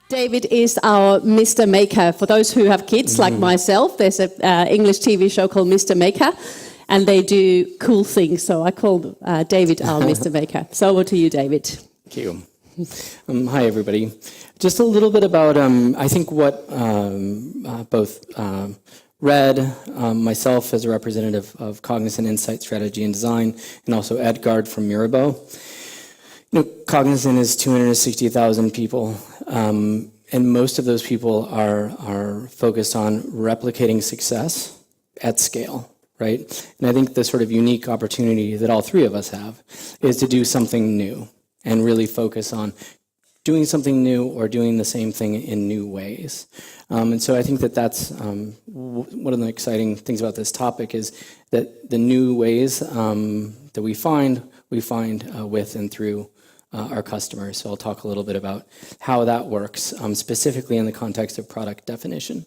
David is our Mr. Maker. For those who have kids like myself, there's an English TV show called Mr. Maker, and they do cool things. So I call David our Mr. Maker. So over to you, David. Thank you. Hi, everybody. Just a little bit about, I think, what both Red, myself as a representative of Cognizant Insight Strategy and Design, and also Edgard from Mirabeau. Cognizant is 260,000 people, and most of those people are focused on replicating success at scale, right? And I think the sort of unique opportunity that all three of us have is to do something new and really focus on doing something new or doing the same thing in new ways. And so I think that that's one of the exciting things about this topic is that the new ways that we find with and through our customers. So I'll talk a little bit about how that works, specifically in the context of product definition.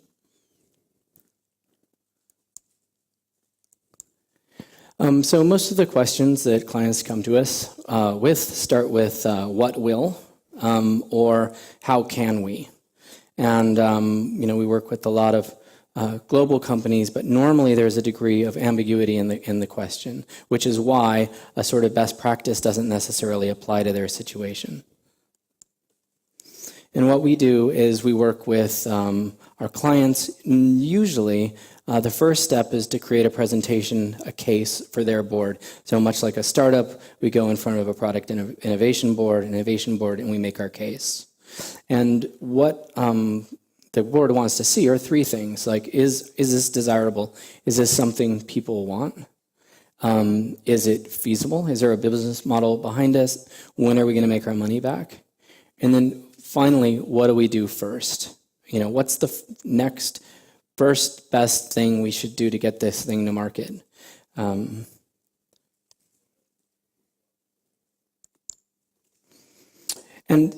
So most of the questions that clients come to us with start with what will or how can we? And we work with a lot of global companies, but normally there's a degree of ambiguity in the question, which is why a sort of best practice doesn't necessarily apply to their situation. And what we do is we work with our clients. Usually, the first step is to create a presentation, a case for their board. So much like a startup, we go in front of a product innovation board, and we make our case. And what the board wants to see are three things, like is this desirable? Is this something people want? Is it feasible? Is there a business model behind us? When are we going to make our money back? And then finally, what do we do first? What's the next first best thing we should do to get this thing to market? And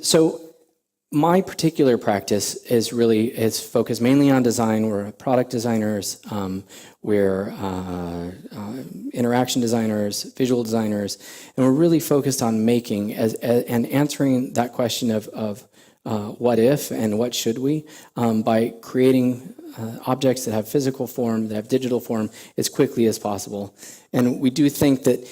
so my particular practice is focused mainly on design. We're product designers, we're interaction designers, visual designers, and we're really focused on making and answering that question of what if and what should we by creating objects that have physical form, that have digital form as quickly as possible. And we do think that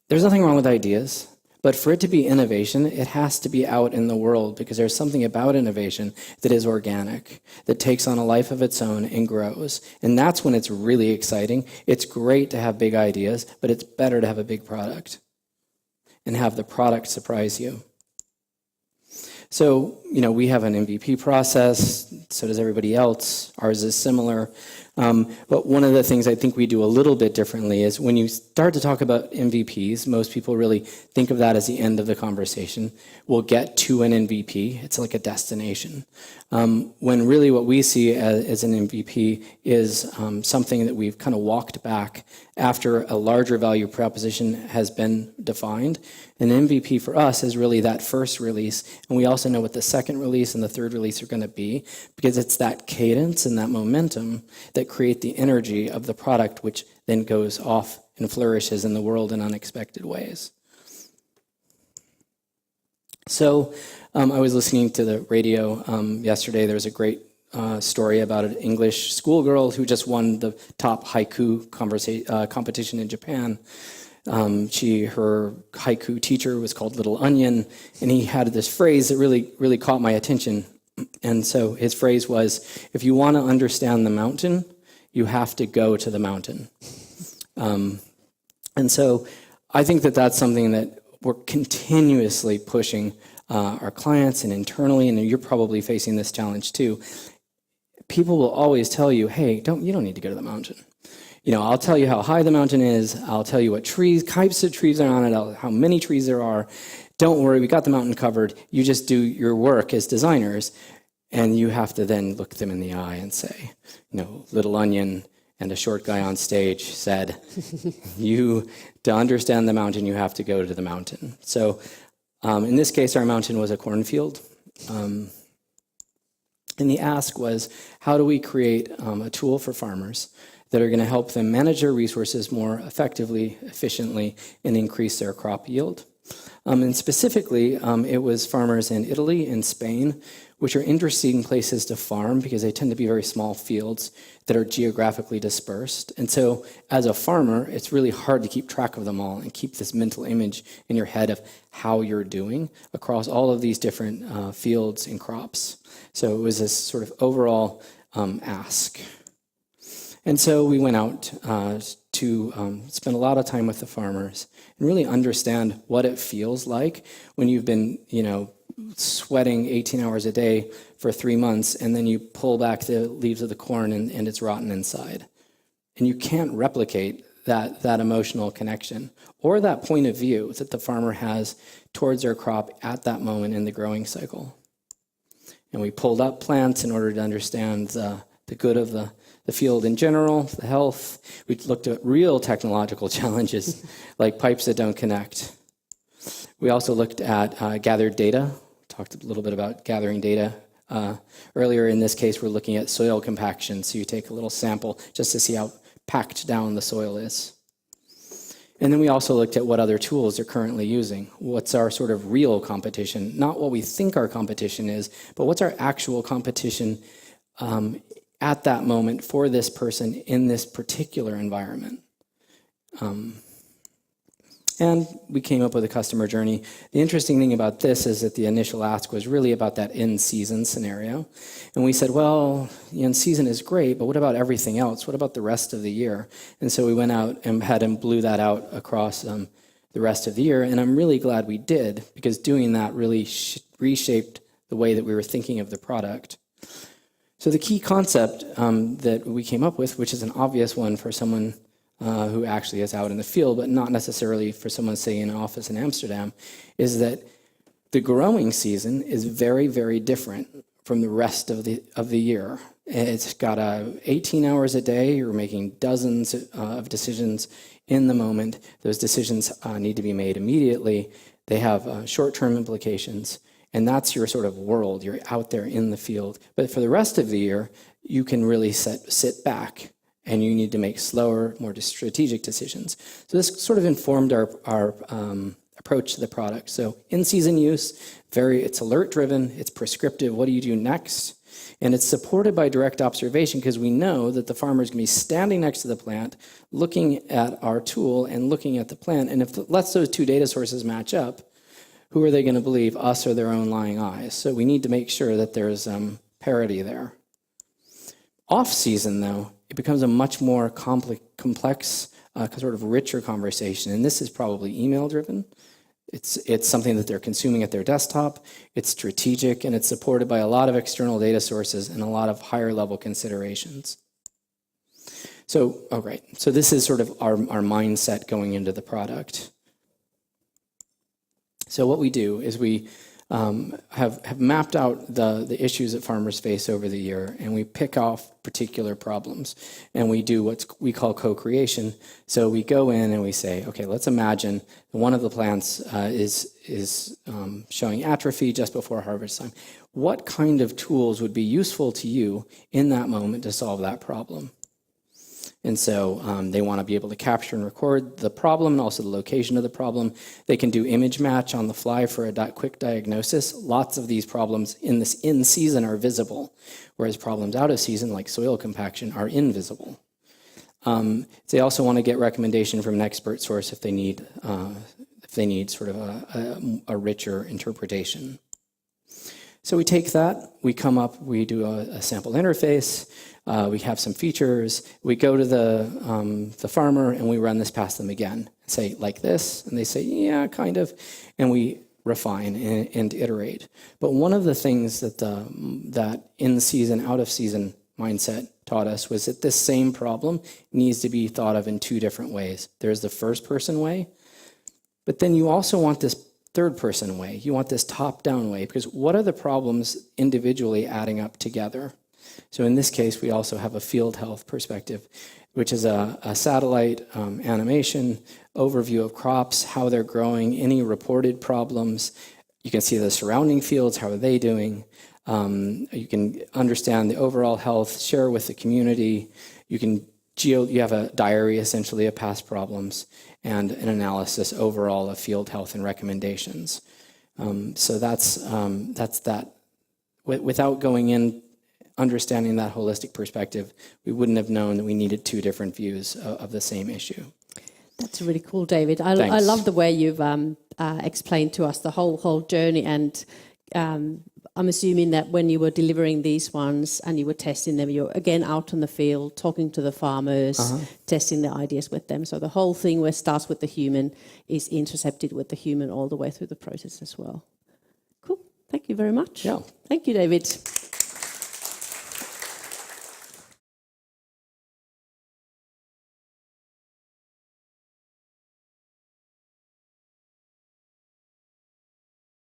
there's nothing wrong with ideas, but for it to be innovation, it has to be out in the world because there's something about innovation that is organic, that takes on a life of its own and grows. And that's when it's really exciting. It's great to have big ideas, but it's better to have a big product and have the product surprise you. So, we have an MVP process, so does everybody else. Ours is similar. But one of the things I think we do a little bit differently is when you start to talk about MVPs, most people really think of that as the end of the conversation. We'll get to an MVP. It's like a destination. When really what we see as an MVP is something that we've kind of walked back after a larger value proposition has been defined. An MVP for us is really that first release, and we also know what the second release and the third release are going to be, because it's that cadence and that momentum that create the energy of the product, which then goes off and flourishes in the world in unexpected ways. So I was listening to the radio yesterday. There was a great story about an English schoolgirl who just won the top haiku competition in Japan. Her haiku teacher was called Little Onion, and he had this phrase that really caught my attention. And so his phrase was, if you want to understand the mountain, you have to go to the mountain. And so I think that that's something that we're continuously pushing our clients and internally, and you're probably facing this challenge too. People will always tell you, hey, you don't need to go to the mountain. I'll tell you how high the mountain is. I'll tell you what types of trees are on it, how many trees there are. Don't worry, we got the mountain covered. You just do your work as designers, and you have to then look them in the eye and say, Little Onion and a short guy on stage said, to understand the mountain, you have to go to the mountain. So in this case, our mountain was a cornfield. And the ask was, how do we create a tool for farmers that are going to help them manage their resources more effectively, efficiently, and increase their crop yield? And specifically, it was farmers in Italy and Spain, which are interesting places to farm because they tend to be very small fields that are geographically dispersed. And so as a farmer, it's really hard to keep track of them all and keep this mental image in your head of how you're doing across all of these different fields and crops. So it was this sort of overall ask. And so we went out to spend a lot of time with the farmers and really understand what it feels like when you've been, sweating 18 hours a day for 3 months, and then you pull back the leaves of the corn and it's rotten inside. And you can't replicate that emotional connection or that point of view that the farmer has towards their crop at that moment in the growing cycle. And we pulled up plants in order to understand the good of the field in general, the health. We looked at real technological challenges like pipes that don't connect. We also looked at gathered data. Talked a little bit about gathering data. Earlier in this case, we're looking at soil compaction. So you take a little sample just to see how packed down the soil is. And then we also looked at what other tools they're currently using. What's our sort of real competition? Not what we think our competition is, but what's our actual competition at that moment for this person in this particular environment. And we came up with a customer journey. The interesting thing about this is that the initial ask was really about that in-season scenario. And we said, well, the in-season is great, but what about everything else? What about the rest of the year? And so we went out and had him blew that out across the rest of the year. And I'm really glad we did, because doing that really reshaped the way that we were thinking of the product. So the key concept that we came up with, which is an obvious one for someone who actually is out in the field, but not necessarily for someone, say, in an office in Amsterdam, is that the growing season is very, very different from the rest of the year. It's got 18 hours a day. You're making dozens of decisions in the moment. Those decisions need to be made immediately. They have short-term implications, and that's your sort of world. You're out there in the field. But for the rest of the year, you can really sit back, and you need to make slower, more strategic decisions. So this sort of informed our approach to the product. So in-season use, it's alert-driven, it's prescriptive. What do you do next? And it's supported by direct observation, because we know that the farmer is going to be standing next to the plant, looking at our tool and looking at the plant. And if let's those two data sources match up, who are they going to believe, us or their own lying eyes? So we need to make sure that there's parity there. Off-season, though, it becomes a much more complex, sort of richer conversation. And this is probably email-driven. It's something that they're consuming at their desktop. It's strategic, and it's supported by a lot of external data sources and a lot of higher-level considerations. So, right. So this is sort of our mindset going into the product. So what we do is we have mapped out the issues that farmers face over the year, and we pick off particular problems, and we do what we call co-creation. So we go in and we say, okay, let's imagine one of the plants is showing atrophy just before harvest time. What kind of tools would be useful to you in that moment to solve that problem? And so they want to be able to capture and record the problem and also the location of the problem. They can do image match on the fly for a quick diagnosis. Lots of these problems in this in-season are visible, whereas problems out of season, like soil compaction, are invisible. They also want to get recommendation from an expert source if they need sort of a richer interpretation. So we take that, we come up, we do a sample interface, we have some features, we go to the farmer and we run this past them again. Say, like this? And they say, yeah, kind of. And we refine and iterate. But one of the things that that in-season, out-of-season mindset taught us was that this same problem needs to be thought of in two different ways. There's the first-person way, but then you also want this third-person way. You want this top-down way, because what are the problems individually adding up together? So in this case, we also have a field health perspective, which is a satellite animation, overview of crops, how they're growing, any reported problems. You can see the surrounding fields, how are they doing? You can understand the overall health, share with the community. You can you have a diary essentially of past problems and an analysis overall of field health and recommendations. So that's that. Without going in, understanding that holistic perspective, we wouldn't have known that we needed two different views of the same issue. That's really cool, David. I love the way you've explained to us the whole journey, and I'm assuming that when you were delivering these ones and you were testing them, you're again out in the field, talking to the farmers, testing the ideas with them. So the whole thing where it starts with the human is intercepted with the human all the way through the process as well. Cool. Thank you very much. Yeah. Thank you, David.